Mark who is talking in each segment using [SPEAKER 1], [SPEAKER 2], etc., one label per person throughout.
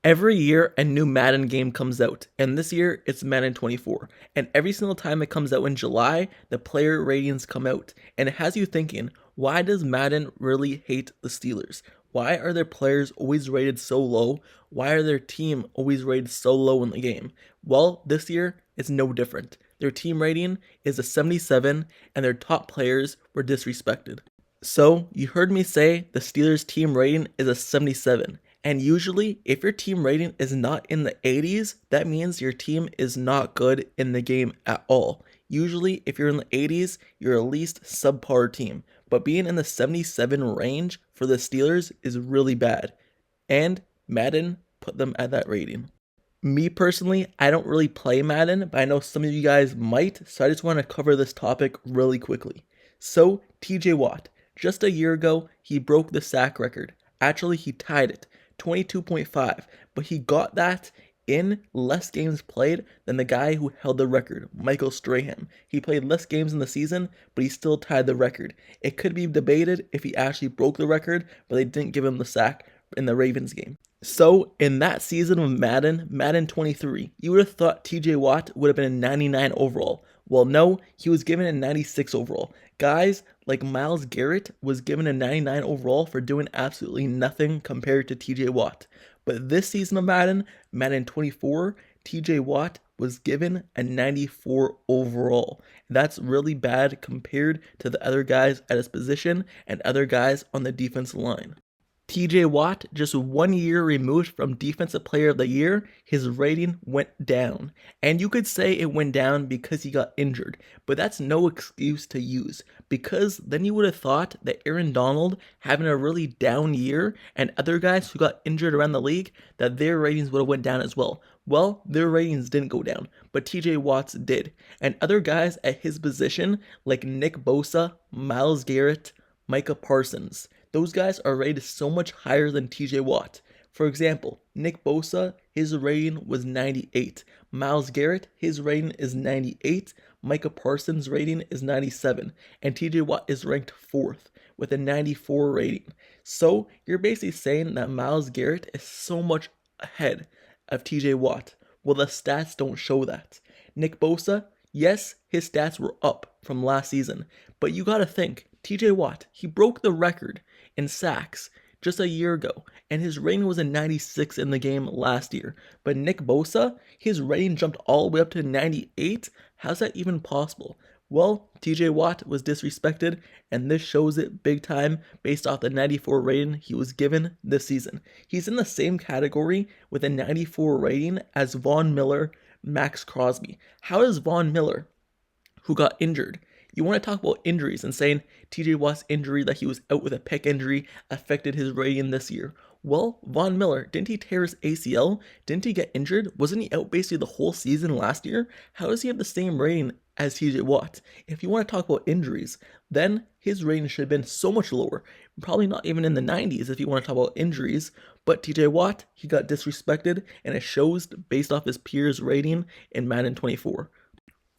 [SPEAKER 1] Every year, a new Madden game comes out, and this year, it's Madden 24. And every single time it comes out in July, the player ratings come out, and it has you thinking, why does Madden really hate the Steelers? Why are their players always rated so low? Why are their team always rated so low in the game? Well, this year, it's no different. Their team rating is a 77, and their top players were disrespected. So, you heard me say the Steelers team rating is a 77. And usually, if your team rating is not in the 80s, that means your team is not good in the game at all. Usually, if you're in the 80s, you're at least subpar team. But being in the 77 range for the Steelers is really bad. And Madden put them at that rating. Me personally, I don't really play Madden, but I know some of you guys might, so I just want to cover this topic really quickly. So, TJ Watt. Just a year ago, he broke the sack record. Actually, he tied it. 22.5, but he got that in less games played than the guy who held the record, Michael Strahan. He played less games in the season, but he still tied the record. It could be debated if he actually broke the record, but they didn't give him the sack in the Ravens game. So, in that season of Madden 23, you would have thought TJ Watt would have been a 99 overall. Well, no, he was given a 96 overall. Guys like Myles Garrett was given a 99 overall for doing absolutely nothing compared to TJ Watt. But this season of Madden 24, TJ Watt was given a 94 overall. That's really bad compared to the other guys at his position and other guys on the defensive line. TJ Watt, just 1 year removed from Defensive Player of the Year, his rating went down. And you could say it went down because he got injured, but that's no excuse to use, because then you would have thought that Aaron Donald having a really down year and other guys who got injured around the league, that their ratings would have went down as well. Well, their ratings didn't go down, but TJ Watt's did. And other guys at his position, like Nick Bosa, Myles Garrett, Micah Parsons, those guys are rated so much higher than TJ Watt. For example, Nick Bosa, his rating was 98. Myles Garrett, his rating is 98. Micah Parsons' rating is 97. And TJ Watt is ranked 4th with a 94 rating. So you're basically saying that Myles Garrett is so much ahead of TJ Watt. Well, the stats don't show that. Nick Bosa, yes, his stats were up from last season. But you gotta think, TJ Watt, he broke the record in sacks just a year ago, and his rating was a 96 in the game last year. But Nick Bosa, his rating jumped all the way up to 98. How's that even possible? Well, TJ Watt was disrespected, and this shows it big time based off the 94 rating he was given this season. He's in the same category with a 94 rating as Von Miller, Max Crosby. How is Von Miller, who got injured, you want to talk about injuries and saying TJ Watt's injury that he was out with a pec injury affected his rating this year. Well, Von Miller, didn't he tear his ACL? Didn't he get injured? Wasn't he out basically the whole season last year? How does he have the same rating as TJ Watt? If you want to talk about injuries, then his rating should have been so much lower. Probably not even in the 90s if you want to talk about injuries. But TJ Watt, he got disrespected, and it shows based off his peers' rating in Madden 24.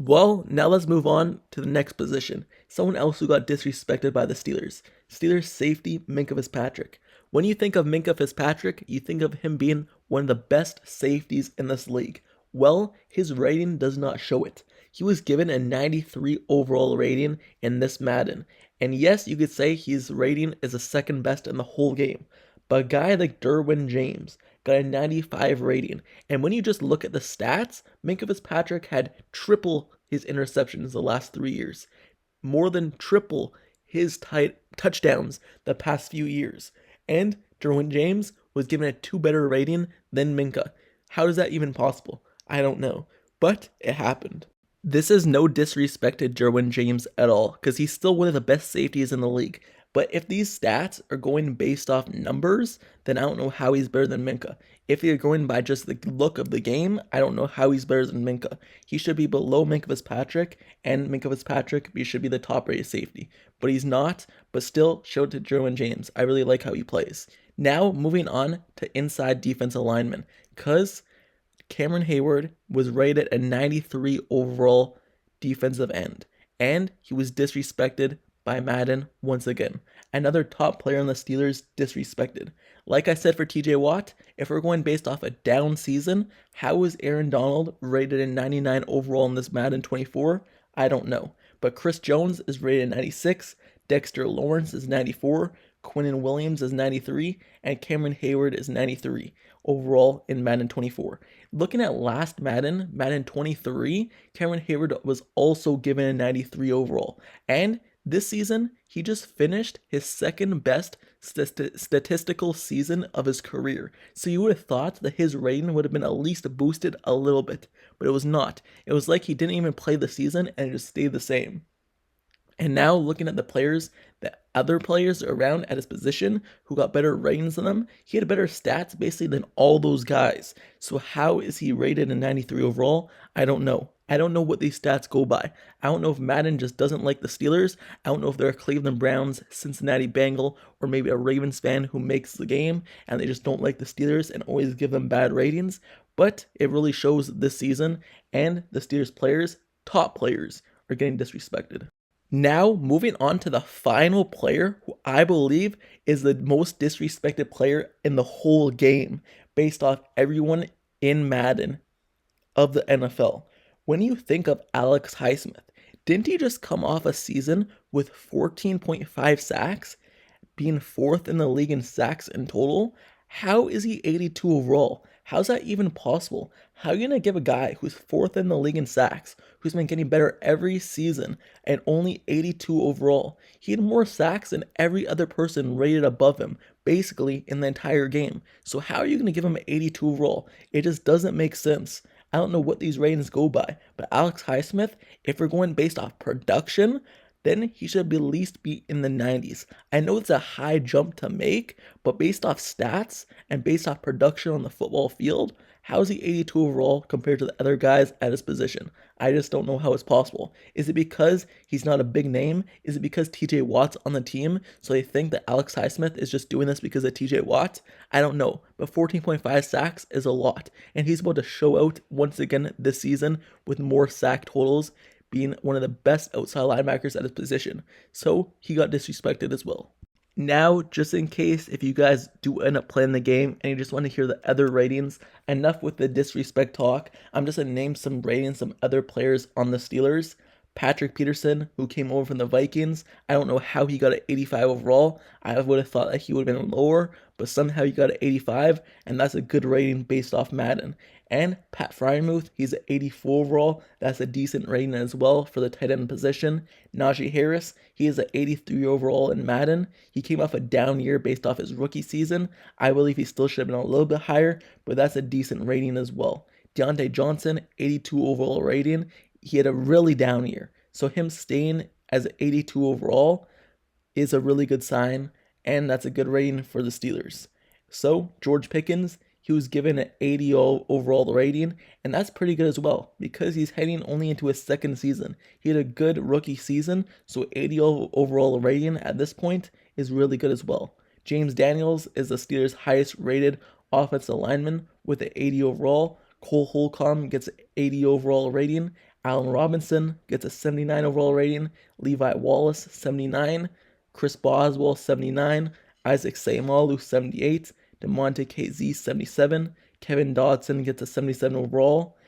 [SPEAKER 1] Well, now let's move on to the next position. Someone else who got disrespected by the Steelers. Steelers safety, Minkah Fitzpatrick. When you think of Minkah Fitzpatrick, you think of him being one of the best safeties in this league. Well, his rating does not show it. He was given a 93 overall rating in this Madden. And yes, you could say his rating is the second best in the whole game. But a guy like Derwin James got a 95 rating. And when you just look at the stats, Minkah Fitzpatrick had triple his interceptions the last 3 years. More than triple his touchdowns the past few years. And Derwin James was given a 2 better rating than Minkah. How is that even possible? I don't know. But it happened. This is no disrespect to Derwin James at all, because he's still one of the best safeties in the league. But if these stats are going based off numbers, then I don't know how he's better than Minkah. If you're going by just the look of the game, I don't know how he's better than Minkah. He should be below Minkah Fitzpatrick, and Minkah Fitzpatrick should be the top-rated safety. But he's not, but still, show it to Derwin James. I really like how he plays. Now, moving on to inside defensive linemen, because Cameron Heyward was rated a 93 overall defensive end, and he was disrespected by Madden once again. Another top player on the Steelers disrespected. Like I said for TJ Watt, if we're going based off a down season, how is Aaron Donald rated in 99 overall in this Madden 24? I don't know. But Chris Jones is rated 96, Dexter Lawrence is 94, Quinnen Williams is 93, and Cameron Heyward is 93 overall in Madden 24. Looking at last Madden, Madden 23, Cameron Heyward was also given a 93 overall. And this season, he just finished his second best statistical season of his career. So you would have thought that his rating would have been at least boosted a little bit, but it was not. It was like he didn't even play the season and it just stayed the same. And now looking at the players, the other players around at his position who got better ratings than him, he had better stats basically than all those guys. So how is he rated a 93 overall? I don't know. I don't know what these stats go by. I don't know if Madden just doesn't like the Steelers. I don't know if they're a Cleveland Browns, Cincinnati Bengal, or maybe a Ravens fan who makes the game and they just don't like the Steelers and always give them bad ratings. But it really shows this season, and the Steelers players, top players, are getting disrespected. Now, moving on to the final player who I believe is the most disrespected player in the whole game based off everyone in Madden of the NFL. When you think of Alex Highsmith, didn't he just come off a season with 14.5 sacks, being fourth in the league in sacks in total? How is he 82 overall? How's that even possible? How are you going to give a guy who's fourth in the league in sacks, who's been getting better every season, and only 82 overall? He had more sacks than every other person rated above him, basically in the entire game. So how are you going to give him an 82 overall? It just doesn't make sense. I don't know what these ratings go by, but Alex Highsmith, if we're going based off production, then he should at least be in the 90s. I know it's a high jump to make, but based off stats and based off production on the football field, how is he 82 overall compared to the other guys at his position? I just don't know how it's possible. Is it because he's not a big name? Is it because TJ Watt's on the team, so they think that Alex Highsmith is just doing this because of TJ Watt? I don't know, but 14.5 sacks is a lot, and he's about to show out once again this season with more sack totals, being one of the best outside linebackers at his position. So he got disrespected as well. Now, just in case if you guys do end up playing the game and you just want to hear the other ratings, enough with the disrespect talk. I'm just going to name some ratings, some other players on the Steelers. Patrick Peterson, who came over from the Vikings. I don't know how he got an 85 overall. I would have thought that he would have been lower, but somehow he got an 85, and that's a good rating based off Madden. And Pat Freiermuth, he's an 84 overall. That's a decent rating as well for the tight end position. Najee Harris, he is an 83 overall in Madden. He came off a down year based off his rookie season. I believe he still should have been a little bit higher, but that's a decent rating as well. Deontay Johnson, 82 overall rating. He had a really down year. So him staying as 82 overall is a really good sign, and that's a good rating for the Steelers. So George Pickens, he was given an 80 overall rating, and that's pretty good as well because he's heading only into his second season. He had a good rookie season, so 80 overall rating at this point is really good as well. James Daniels is the Steelers' highest rated offensive lineman with an 80 overall. Cole Holcomb gets an 80 overall rating. Allen Robinson gets a 79 overall rating. Levi Wallace, 79. Chris Boswell, 79. Isaac Seumalo, 78. DeMonte KZ, 77. Kevin Dodson gets a 77 overall.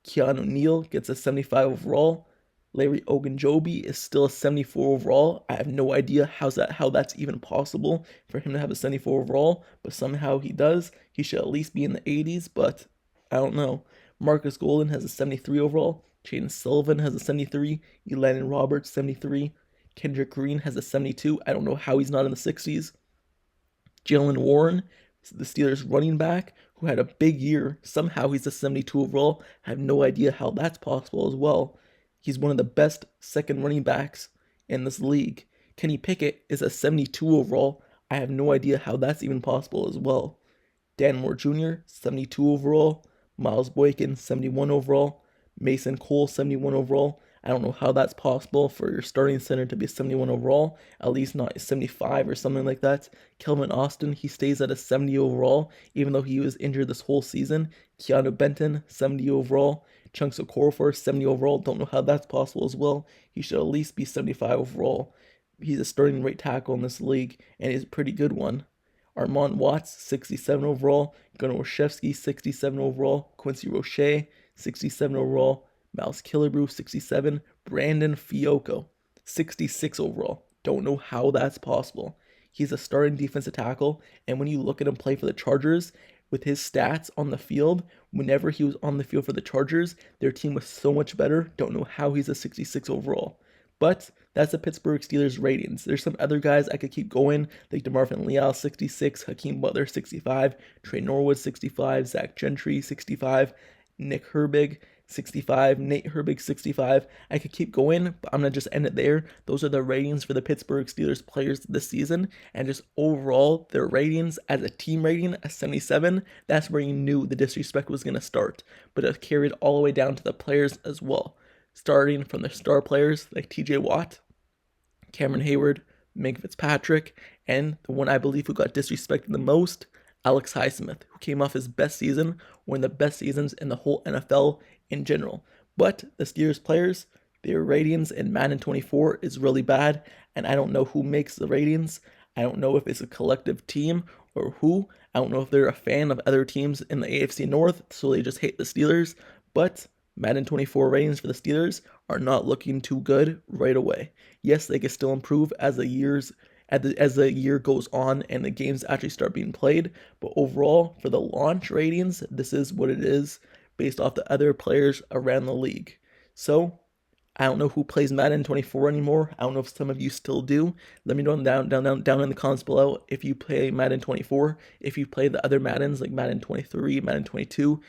[SPEAKER 1] Keanu Neal gets a 75 overall. Larry Ogunjobi is still a 74 overall. I have no idea how that's even possible for him to have a 74 overall, but somehow he does. He should at least be in the 80s, but I don't know. Marcus Golden has a 73 overall. Jaden Sullivan has a 73. Elandon Roberts, 73. Kendrick Green has a 72. I don't know how he's not in the 60s. Jalen Warren, the Steelers running back, who had a big year. Somehow he's a 72 overall. I have no idea how that's possible as well. He's one of the best second running backs in this league. Kenny Pickett is a 72 overall. I have no idea how that's even possible as well. Dan Moore Jr., 72 overall. Miles Boykin, 71 overall. Mason Cole, 71 overall. I don't know how that's possible for your starting center to be a 71 overall, at least not a 75 or something like that. Kelvin Austin, he stays at a 70 overall, even though he was injured this whole season. Keanu Benton, 70 overall. Chunks Okorafor, 70 overall. Don't know how that's possible as well. He should at least be 75 overall. He's a starting right tackle in this league, and he's a pretty good one. Armand Watts, 67 overall. Gunnar Olszewski, 67 overall. Quincy Roche, 67 overall. Miles Killebrew, 67. Brandon Fiocco, 66 overall. Don't know how that's possible. He's a starting defensive tackle, and when you look at him play for the Chargers, with his stats on the field, whenever he was on the field for the Chargers, their team was so much better. Don't know how he's a 66 overall. But that's the Pittsburgh Steelers ratings. There's some other guys I could keep going, like DeMarvin Leal, 66, Hakeem Butler, 65, Trey Norwood, 65, Zach Gentry, 65, Nick Herbig, 65, Nate Herbig, 65. I could keep going, but I'm going to just end it there. Those are the ratings for the Pittsburgh Steelers players this season, and just overall, their ratings as a team rating, a 77, that's where you knew the disrespect was going to start, but it carried all the way down to the players as well, starting from the star players like TJ Watt, Cameron Heyward, Minkah Fitzpatrick, and the one I believe who got disrespected the most, Alex Highsmith, who came off his best season, one of the best seasons in the whole NFL in general. But the Steelers players, their ratings in Madden 24 is really bad, and I don't know who makes the ratings. I don't know if it's a collective team or who. I don't know if they're a fan of other teams in the AFC North, so they just hate the Steelers. But Madden 24 ratings for the Steelers are not looking too good right away. Yes, they can still improve as the year goes on and the games actually start being played, but overall, for the launch ratings, this is what it is based off the other players around the league. So, I don't know who plays Madden 24 anymore. I don't know if some of you still do. Let me know down in the comments below if you play Madden 24, if you play the other Maddens like Madden 23, Madden 22.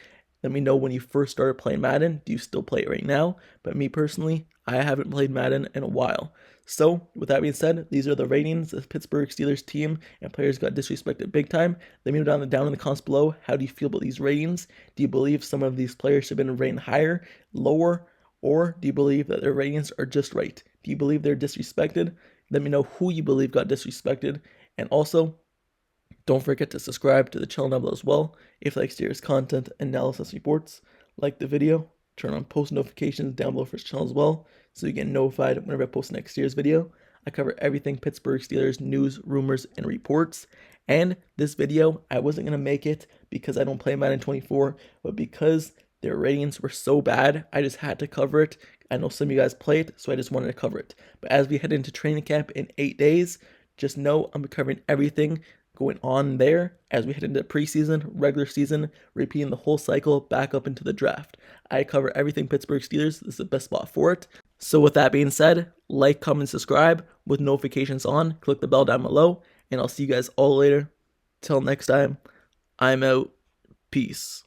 [SPEAKER 1] Let me know when you first started playing Madden. Do you still play it right now? But me personally, I haven't played Madden in a while. So, with that being said, these are the ratings. The Pittsburgh Steelers team and players got disrespected big time. Let me know down in the comments below. How do you feel about these ratings? Do you believe some of these players should have been rated higher, lower, or do you believe that their ratings are just right? Do you believe they're disrespected? Let me know who you believe got disrespected. And also, don't forget to subscribe to the channel down below as well. If you like Steelers content, analysis, reports, like the video, turn on post notifications down below for this channel as well, so you get notified whenever I post the next Steelers video. I cover everything Pittsburgh Steelers news, rumors, and reports. And this video, I wasn't going to make it because I don't play Madden 24, but because their ratings were so bad, I just had to cover it. I know some of you guys play it, so I just wanted to cover it. But as we head into training camp in 8 days, just know I'm covering everything going on there as we head into preseason, regular season, repeating the whole cycle back up into the draft. I cover everything Pittsburgh Steelers. This is the best spot for it. So with that being said, like, comment, subscribe with notifications on. Click the bell down below, and I'll see you guys all later. Till next time, I'm out. Peace.